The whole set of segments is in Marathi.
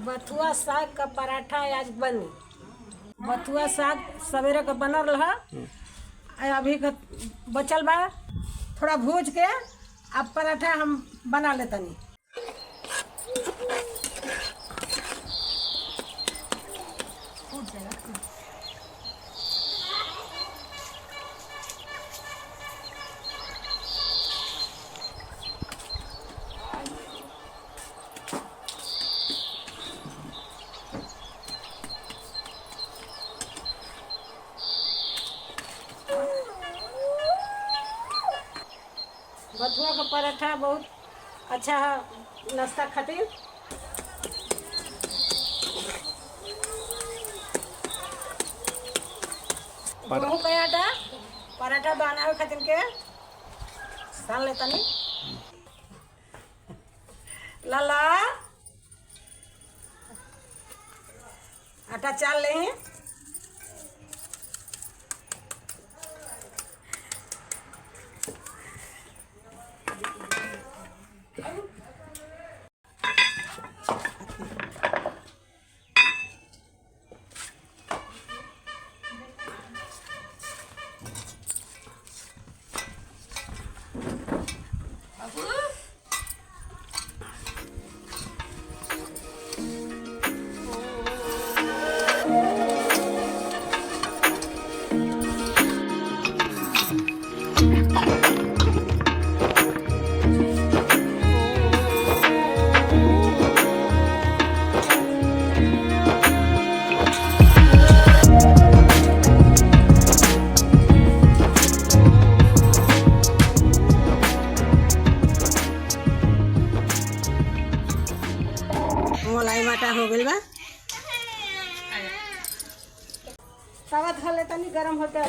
बथुआ साग का पराठा आज बनी। बथुआ साग सवेरे का बनल रहा, अभी का बचल बा, थोड़ा भूज के अब पराठा हम बना लेतनी। बथुआ का पराठा बहुत अच्छा है नाश्ता खातिर। गेहूं का आटा पराठा बनावे खातिर के सान लेतनी। लाला आटा चाल ले हैं। मलाई माटा हो गइल बा, तवा धर लेतनी गरम होते।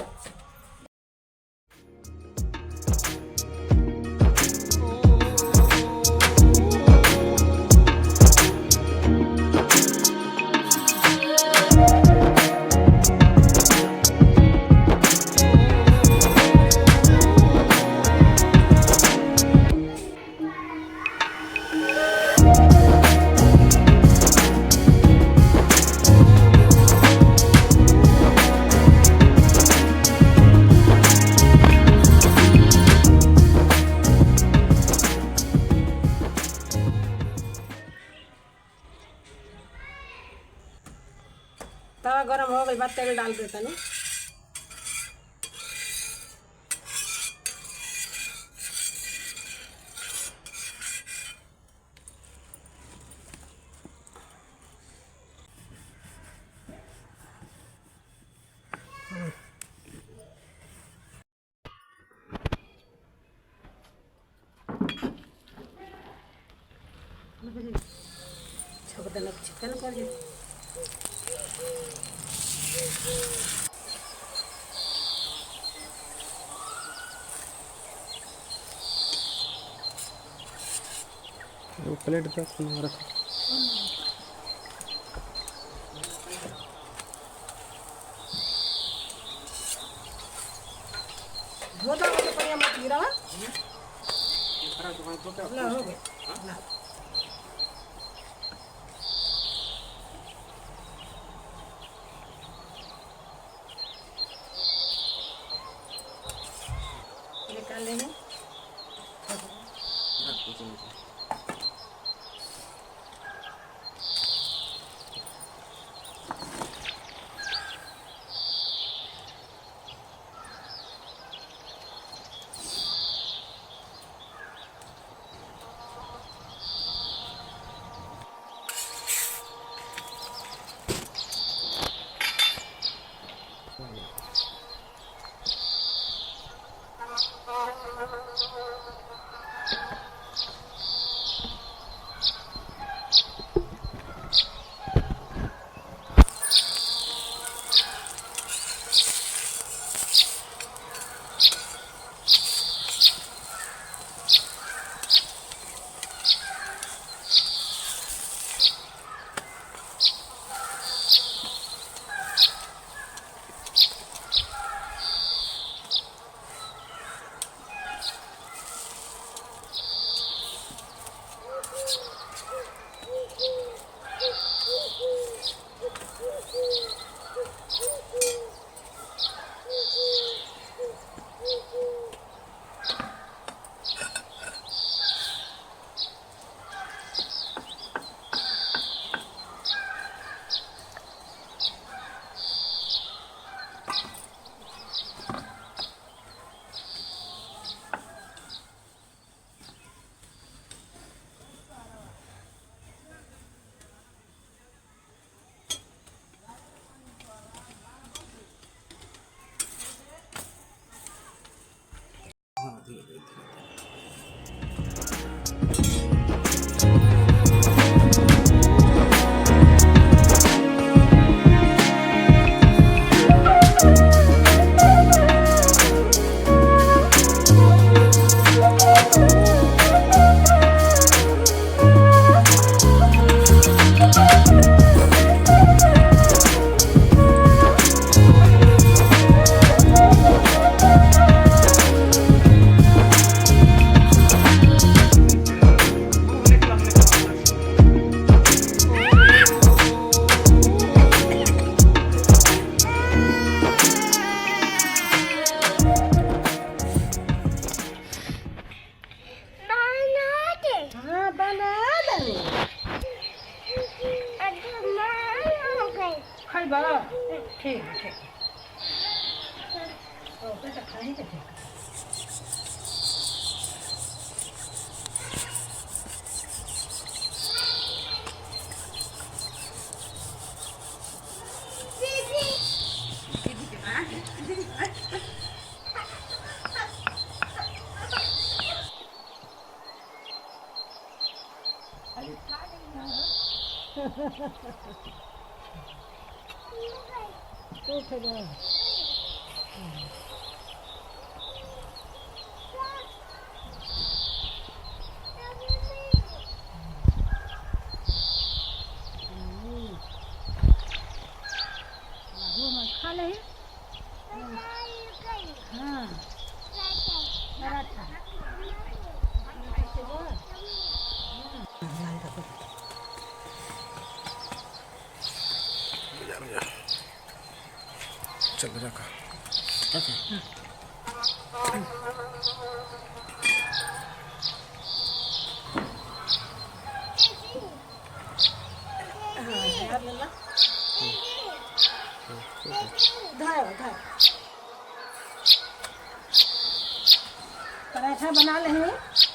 तवा गरम हो गई बा, तेल डाल देतनी। चिकन कर दे। प्लेट पे रख। धोता हो तो बढ़िया मत गिरा ला हो गया ला। निकाल लेंगे। हाँ बना दे खाई बड़ा ठीक ठीक ओ बेटा खाई के ठीक तो फिर खा ले हाँ पराठा चल रखा पराठा बना ले